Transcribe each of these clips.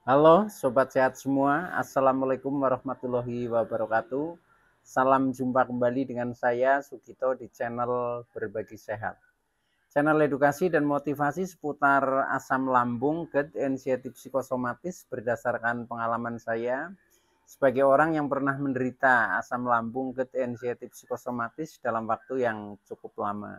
Halo Sobat Sehat semua, Assalamualaikum warahmatullahi wabarakatuh. Salam jumpa kembali dengan saya Sugito di channel Berbagi Sehat. Channel edukasi dan motivasi seputar asam lambung, GERD, anxiety psikosomatis berdasarkan pengalaman saya sebagai orang yang pernah menderita asam lambung, GERD, anxiety psikosomatis dalam waktu yang cukup lama.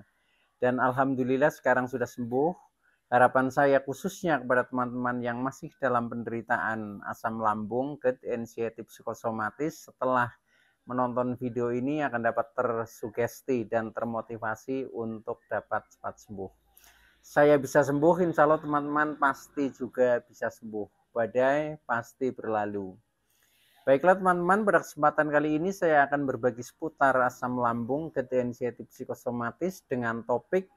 Dan alhamdulillah sekarang sudah sembuh. Harapan saya khususnya kepada teman-teman yang masih dalam penderitaan asam lambung, GERD, anxiety psikosomatis, setelah menonton video ini akan dapat tersugesti dan termotivasi untuk dapat cepat sembuh. Saya bisa sembuh, insya Allah teman-teman pasti juga bisa sembuh. Badai pasti berlalu. Baiklah teman-teman, pada kesempatan kali ini saya akan berbagi seputar asam lambung, GERD, anxiety psikosomatis dengan topik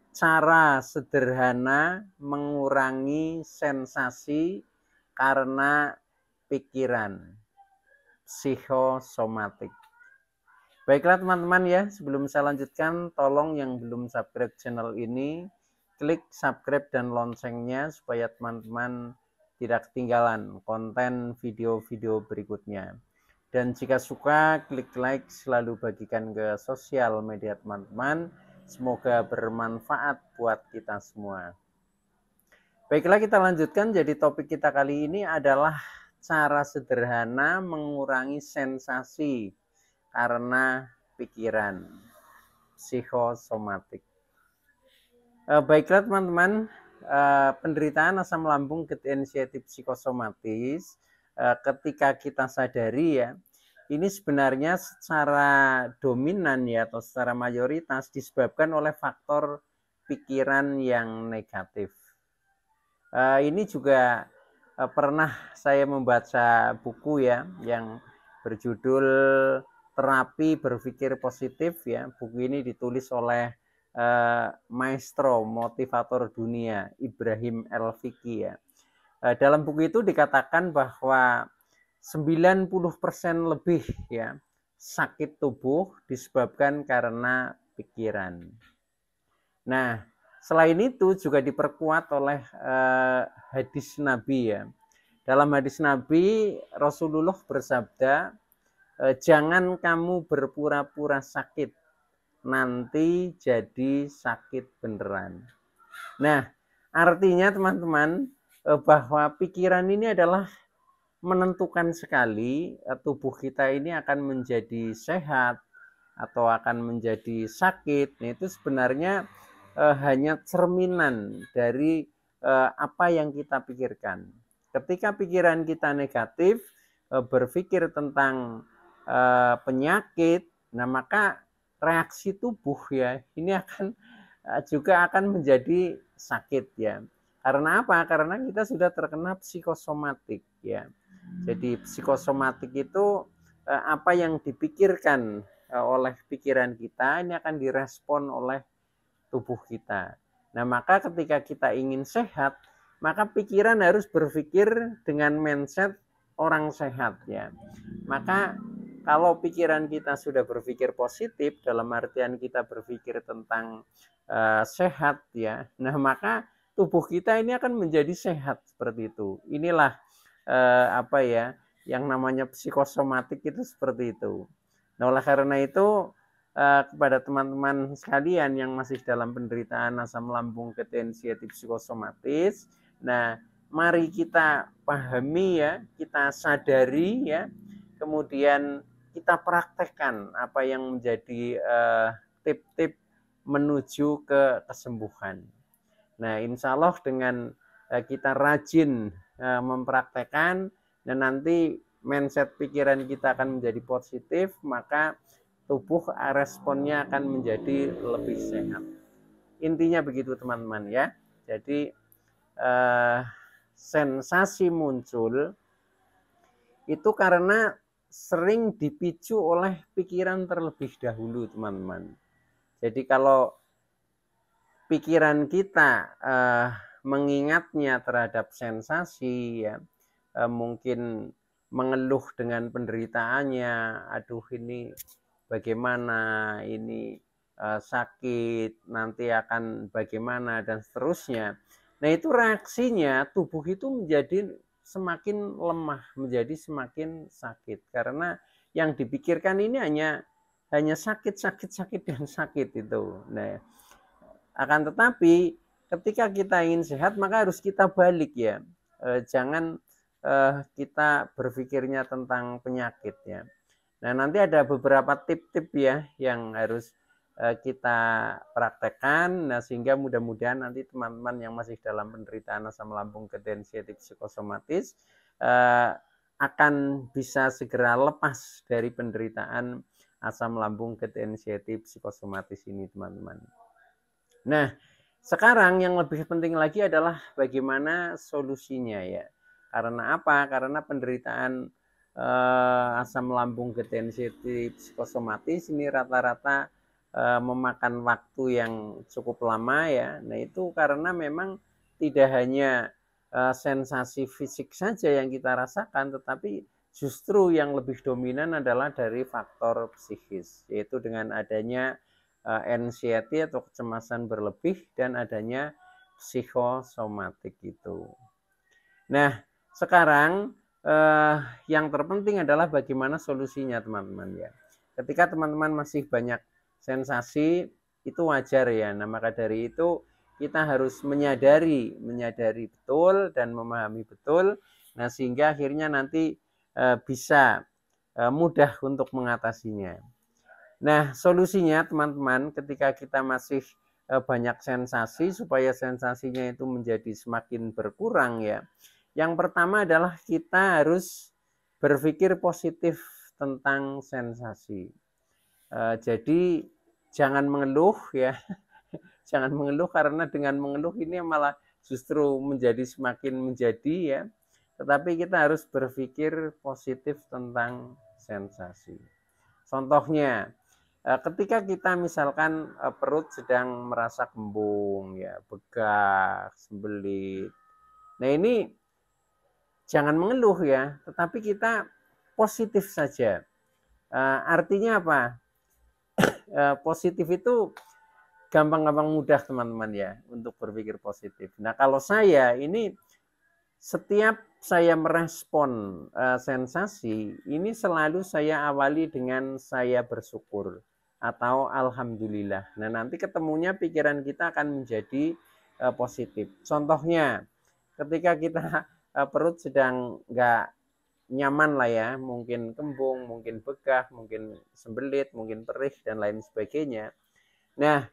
cara sederhana mengurangi sensasi karena pikiran, psikosomatik. Baiklah teman-teman ya, sebelum saya lanjutkan, tolong yang belum subscribe channel ini, klik subscribe dan loncengnya supaya teman-teman tidak ketinggalan konten video-video berikutnya. Dan jika suka, klik like, selalu bagikan ke sosial media teman-teman. Semoga bermanfaat buat kita semua. Baiklah, kita lanjutkan. Jadi topik kita kali ini adalah cara sederhana mengurangi sensasi karena pikiran, psikosomatik. Baiklah teman-teman, penderitaan asam lambung, GERD, anxiety psikosomatis, ketika kita sadari ya, ini sebenarnya secara dominan ya atau secara mayoritas disebabkan oleh faktor pikiran yang negatif. Ini juga pernah saya membaca buku ya yang berjudul Terapi Berpikir Positif ya. Buku ini ditulis oleh maestro motivator dunia Ibrahim El-Fiqi ya. Dalam buku itu dikatakan bahwa 90% lebih ya sakit tubuh disebabkan karena pikiran. Nah, selain itu juga diperkuat oleh hadis Nabi ya. Dalam hadis Nabi Rasulullah bersabda, jangan kamu berpura-pura sakit, nanti jadi sakit beneran. Nah, artinya teman-teman bahwa pikiran ini adalah menentukan sekali tubuh kita ini akan menjadi sehat atau akan menjadi sakit. Nah, itu sebenarnya hanya cerminan dari apa yang kita pikirkan. Ketika pikiran kita negatif, berpikir tentang penyakit, nah maka reaksi tubuh ya ini akan juga akan menjadi sakit ya. Karena apa? Karena kita sudah terkena psikosomatik ya. Jadi psikosomatik itu apa yang dipikirkan oleh pikiran kita ini akan direspon oleh tubuh kita. Nah, maka ketika kita ingin sehat, maka pikiran harus berpikir dengan mindset orang sehat ya. Maka kalau pikiran kita sudah berpikir positif dalam artian kita berpikir tentang sehat ya. Nah, maka tubuh kita ini akan menjadi sehat seperti itu. Inilah apa ya yang namanya psikosomatik itu seperti itu. Nah, oleh karena itu kepada teman-teman sekalian yang masih dalam penderitaan asam lambung, GERD, anxiety psikosomatis, nah mari kita pahami ya, kita sadari ya, kemudian kita praktekkan apa yang menjadi tip-tip menuju ke kesembuhan. Nah, insya Allah dengan kita rajin mempraktekkan dan nanti mindset pikiran kita akan menjadi positif, maka tubuh responnya akan menjadi lebih sehat. Intinya begitu teman-teman ya. Jadi sensasi muncul itu karena sering dipicu oleh pikiran terlebih dahulu teman-teman. Jadi kalau pikiran kita mengingatnya terhadap sensasi ya, mungkin mengeluh dengan penderitaannya, aduh ini bagaimana, ini sakit, nanti akan bagaimana dan seterusnya. Nah, itu reaksinya tubuh itu menjadi semakin lemah, menjadi semakin sakit. Karena yang dipikirkan ini hanya sakit dan sakit itu. Nah, akan tetapi ketika kita ingin sehat maka harus kita balik ya. Jangan kita berpikirnya tentang penyakit ya. Nah, nanti ada beberapa tip-tip ya yang harus kita praktekkan. Nah, sehingga mudah-mudahan nanti teman-teman yang masih dalam penderitaan asam lambung ketensiatif psikosomatis akan bisa segera lepas dari penderitaan asam lambung ketensiatif psikosomatis ini, teman-teman. Nah, sekarang yang lebih penting lagi adalah bagaimana solusinya ya. Karena apa? Karena penderitaan asam lambung ketensiatif psikosomatis ini rata-rata memakan waktu yang cukup lama ya. Nah, itu karena memang tidak hanya sensasi fisik saja yang kita rasakan, tetapi justru yang lebih dominan adalah dari faktor psikis, yaitu dengan adanya anxiety atau kecemasan berlebih dan adanya psikosomatik itu. Nah, sekarang yang terpenting adalah bagaimana solusinya, teman-teman ya. Ketika teman-teman masih banyak sensasi, itu wajar ya. Nah, maka dari itu kita harus menyadari betul dan memahami betul. Nah, sehingga akhirnya nanti bisa mudah untuk mengatasinya. Nah, solusinya teman-teman ketika kita masih banyak sensasi supaya sensasinya itu menjadi semakin berkurang ya. Yang pertama adalah kita harus berpikir positif tentang sensasi. Jadi jangan mengeluh ya. Jangan mengeluh karena dengan mengeluh ini malah justru menjadi semakin menjadi ya. Tetapi kita harus berpikir positif tentang sensasi. Contohnya, ketika kita misalkan perut sedang merasa kembung ya, begah, sembelit. Nah, ini jangan mengeluh ya, tetapi kita positif saja. Artinya apa? Positif itu gampang-gampang mudah teman-teman ya untuk berpikir positif. Nah, kalau saya ini setiap saya merespon sensasi ini selalu saya awali dengan saya bersyukur atau alhamdulillah. Nah, nanti ketemunya pikiran kita akan menjadi positif. Contohnya ketika kita perut sedang nggak nyaman lah ya, mungkin kembung, mungkin begah, mungkin sembelit, mungkin perih dan lain sebagainya. Nah,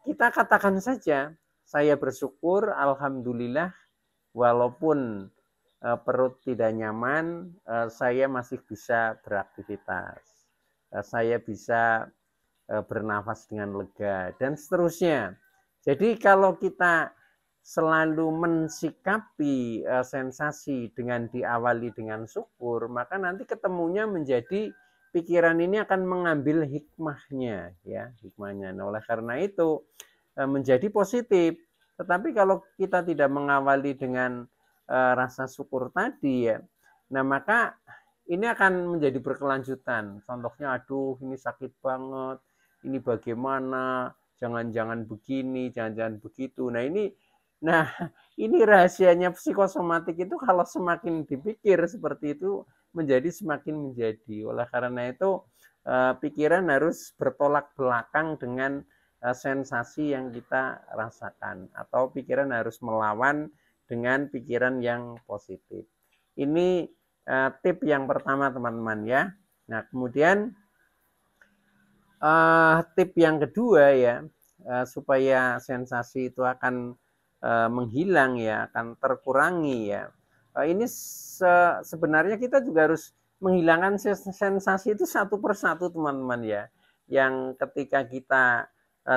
kita katakan saja, saya bersyukur, alhamdulillah, walaupun perut tidak nyaman, saya masih bisa beraktivitas. Saya bisa bernafas dengan lega, dan seterusnya. Jadi kalau kita selalu mensikapi sensasi dengan diawali dengan syukur, maka nanti ketemunya menjadi pikiran ini akan mengambil hikmahnya ya, hikmahnya. Nah, oleh karena itu menjadi positif. Tetapi kalau kita tidak mengawali dengan rasa syukur tadi ya, nah maka ini akan menjadi berkelanjutan. Contohnya, aduh ini sakit banget, ini bagaimana, jangan-jangan begini, jangan-jangan begitu. Nah ini rahasianya psikosomatik itu, kalau semakin dipikir seperti itu menjadi semakin menjadi. Oleh karena itu pikiran harus bertolak belakang dengan sensasi yang kita rasakan, atau pikiran harus melawan dengan pikiran yang positif. Ini tip yang pertama teman-teman ya. Nah, kemudian tip yang kedua ya, supaya sensasi itu akan menghilang ya, akan terkurangi ya. Ini sebenarnya kita juga harus menghilangkan sensasi itu satu persatu teman-teman ya. Yang ketika kita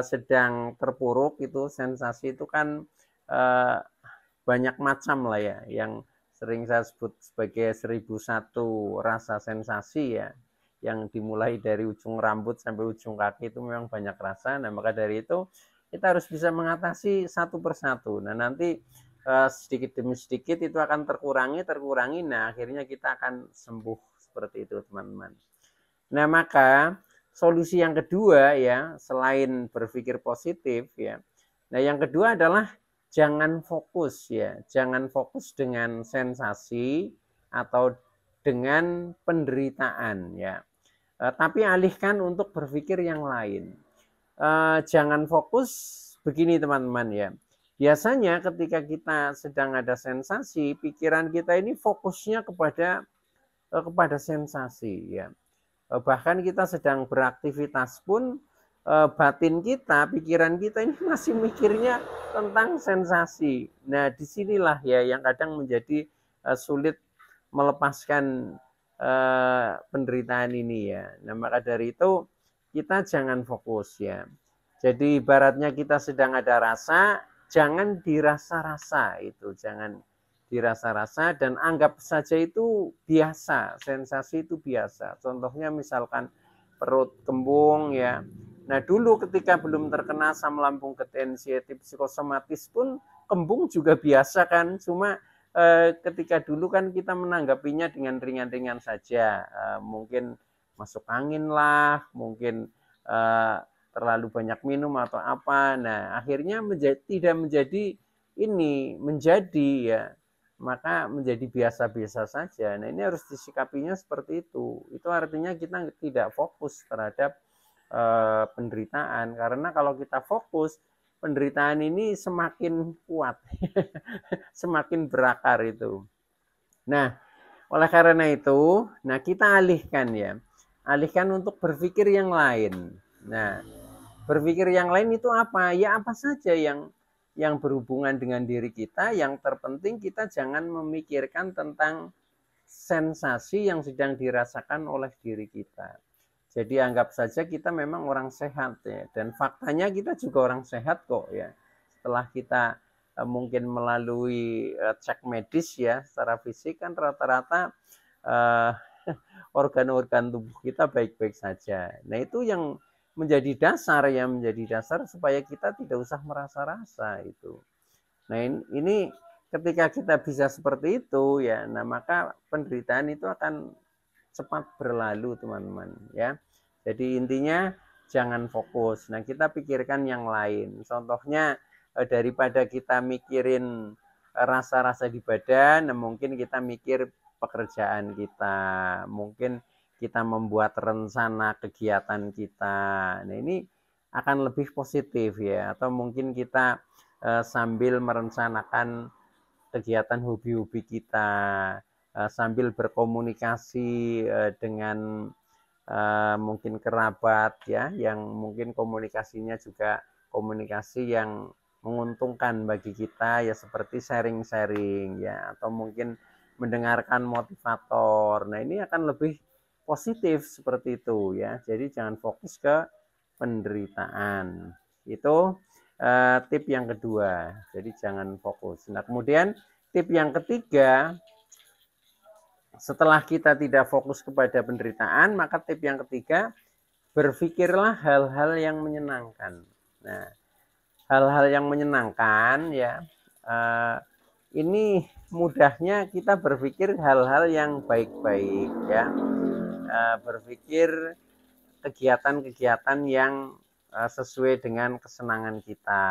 sedang terpuruk itu, sensasi itu kan banyak macam lah ya, yang sering saya sebut sebagai 1001 rasa sensasi ya, yang dimulai dari ujung rambut sampai ujung kaki itu memang banyak rasa. Nah, maka dari itu kita harus bisa mengatasi satu persatu. Nah, nanti sedikit demi sedikit itu akan terkurangi. Nah, akhirnya kita akan sembuh seperti itu teman-teman. Nah, maka solusi yang kedua ya, selain berpikir positif ya, nah yang kedua adalah jangan fokus ya, jangan fokus dengan sensasi atau dengan penderitaan ya. Tapi alihkan untuk berpikir yang lain. Jangan fokus begini teman-teman ya. Biasanya ketika kita sedang ada sensasi, pikiran kita ini fokusnya kepada sensasi ya. Bahkan kita sedang beraktivitas pun batin kita, pikiran kita ini masih mikirnya tentang sensasi. Nah, disinilah ya yang kadang menjadi sulit melepaskan penderitaan ini ya. Nah, maka dari itu kita jangan fokus ya. Jadi ibaratnya kita sedang ada rasa, jangan dirasa-rasa itu, jangan dirasa-rasa dan anggap saja itu biasa, sensasi itu biasa. Contohnya misalkan perut kembung ya. Nah, dulu ketika belum terkena asam lambung ketensiatif psikosomatis pun kembung juga biasa kan, cuma ketika dulu kan kita menanggapinya dengan ringan-ringan saja, mungkin masuk angin lah, mungkin terlalu banyak minum atau apa. Nah, akhirnya tidak menjadi ini, menjadi ya, maka menjadi biasa-biasa saja. Nah, ini harus disikapinya seperti itu. Itu artinya kita tidak fokus terhadap penderitaan, karena kalau kita fokus, penderitaan ini semakin kuat, semakin berakar itu. Nah, oleh karena itu, nah kita alihkan ya, alihkan untuk berpikir yang lain. Nah, berpikir yang lain itu apa? Ya apa saja yang berhubungan dengan diri kita. Yang terpenting kita jangan memikirkan tentang sensasi yang sedang dirasakan oleh diri kita. Jadi anggap saja kita memang orang sehat ya, dan faktanya kita juga orang sehat kok ya. Setelah kita mungkin melalui cek medis ya secara fisik kan rata-rata organ-organ tubuh kita baik-baik saja. Nah, itu yang menjadi dasar ya, menjadi dasar supaya kita tidak usah merasa-rasa itu. Nah, ini ketika kita bisa seperti itu ya, nah maka penderitaan itu akan cepat berlalu teman-teman ya. Jadi intinya jangan fokus. Nah, kita pikirkan yang lain. Contohnya daripada kita mikirin rasa-rasa di badan, nah mungkin kita mikir pekerjaan kita, mungkin kita membuat rencana kegiatan kita. Nah, ini akan lebih positif ya. Atau mungkin kita sambil merencanakan kegiatan hobi-hobi kita, sambil berkomunikasi dengan mungkin kerabat ya, yang mungkin komunikasinya juga komunikasi yang menguntungkan bagi kita ya, seperti sharing-sharing ya, atau mungkin mendengarkan motivator. Nah, ini akan lebih positif seperti itu ya. Jadi jangan fokus ke penderitaan. Itu tip yang kedua. Jadi jangan fokus. Nah, kemudian tip yang ketiga, setelah kita tidak fokus kepada penderitaan, maka tip yang ketiga, berpikirlah hal-hal yang menyenangkan. Nah, hal-hal yang menyenangkan ya, ini mudahnya kita berpikir hal-hal yang baik-baik ya, berpikir kegiatan-kegiatan yang sesuai dengan kesenangan kita.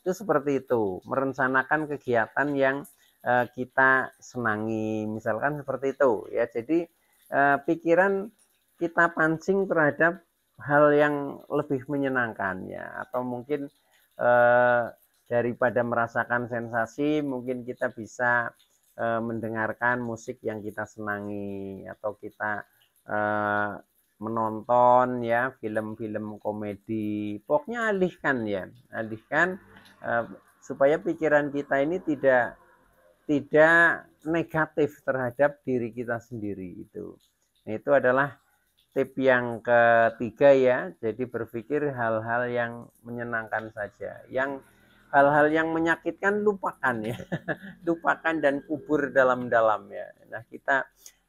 Itu seperti itu, merencanakan kegiatan yang kita senangi, misalkan seperti itu ya. Jadi pikiran kita pancing terhadap hal yang lebih menyenangkan ya, atau mungkin daripada merasakan sensasi, mungkin kita bisa mendengarkan musik yang kita senangi, atau kita menonton ya film-film komedi. Pokoknya alihkan ya, alihkan supaya pikiran kita ini tidak negatif terhadap diri kita sendiri itu. Nah, itu adalah tip yang ketiga ya. Jadi berpikir hal-hal yang menyenangkan saja. Yang hal-hal yang menyakitkan lupakan ya. Lupakan dan kubur dalam-dalam ya. Nah, kita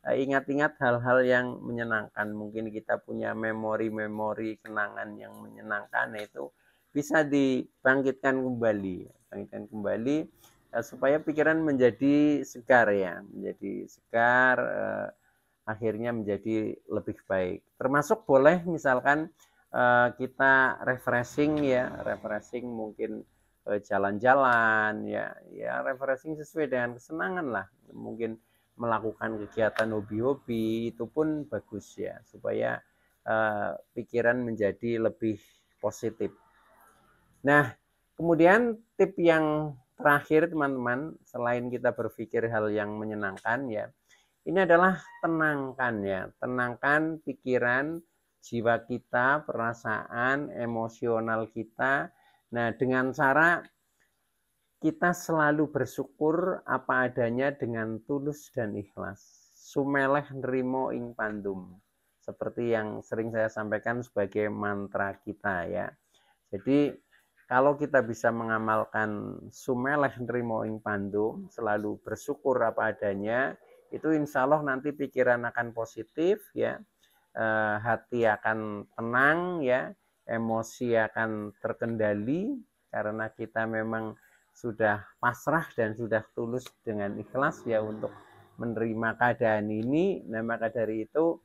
ingat-ingat hal-hal yang menyenangkan. Mungkin kita punya memori-memori kenangan yang menyenangkan, nah itu bisa dibangkitkan kembali. Bangkitkan kembali supaya pikiran menjadi segar ya, menjadi segar, akhirnya menjadi lebih baik. Termasuk boleh misalkan kita refreshing ya, refreshing mungkin jalan-jalan, ya refreshing sesuai dengan kesenangan lah. Mungkin melakukan kegiatan hobi-hobi itu pun bagus ya, supaya pikiran menjadi lebih positif. Nah, kemudian tip yang terakhir teman-teman, selain kita berpikir hal yang menyenangkan ya, ini adalah tenangkan ya, tenangkan pikiran, jiwa kita, perasaan, emosional kita. Nah, dengan cara kita selalu bersyukur apa adanya dengan tulus dan ikhlas. Sumeleh nrimo ing pandum. Seperti yang sering saya sampaikan sebagai mantra kita ya. Jadi kalau kita bisa mengamalkan sumeleh nrimo ing pandum, selalu bersyukur apa adanya, itu insya Allah nanti pikiran akan positif ya, hati akan tenang ya, emosi akan terkendali karena kita memang sudah pasrah dan sudah tulus dengan ikhlas ya untuk menerima keadaan ini. Nah, maka dari itu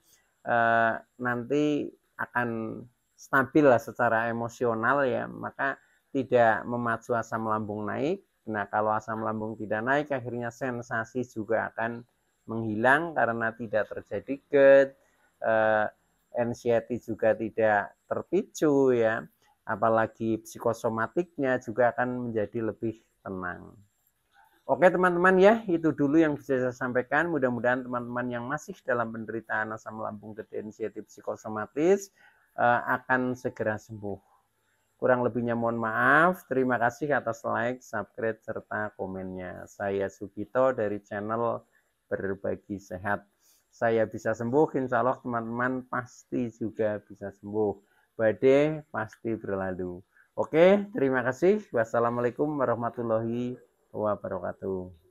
nanti akan stabil lah secara emosional ya, maka tidak memacu asam lambung naik. Nah, kalau asam lambung tidak naik, akhirnya sensasi juga akan menghilang karena tidak terjadi GERD, anxiety juga tidak terpicu ya, apalagi psikosomatiknya juga akan menjadi lebih tenang. Oke teman-teman ya, itu dulu yang bisa saya sampaikan. Mudah-mudahan teman-teman yang masih dalam penderitaan asam lambung anxiety psikosomatis akan segera sembuh. Kurang lebihnya mohon maaf. Terima kasih atas like, subscribe, serta komennya. Saya Sugito dari channel Berbagi Sehat. Saya bisa sembuh, insya Allah teman-teman pasti juga bisa sembuh. Badai pasti berlalu. Oke, terima kasih. Wassalamualaikum warahmatullahi wabarakatuh.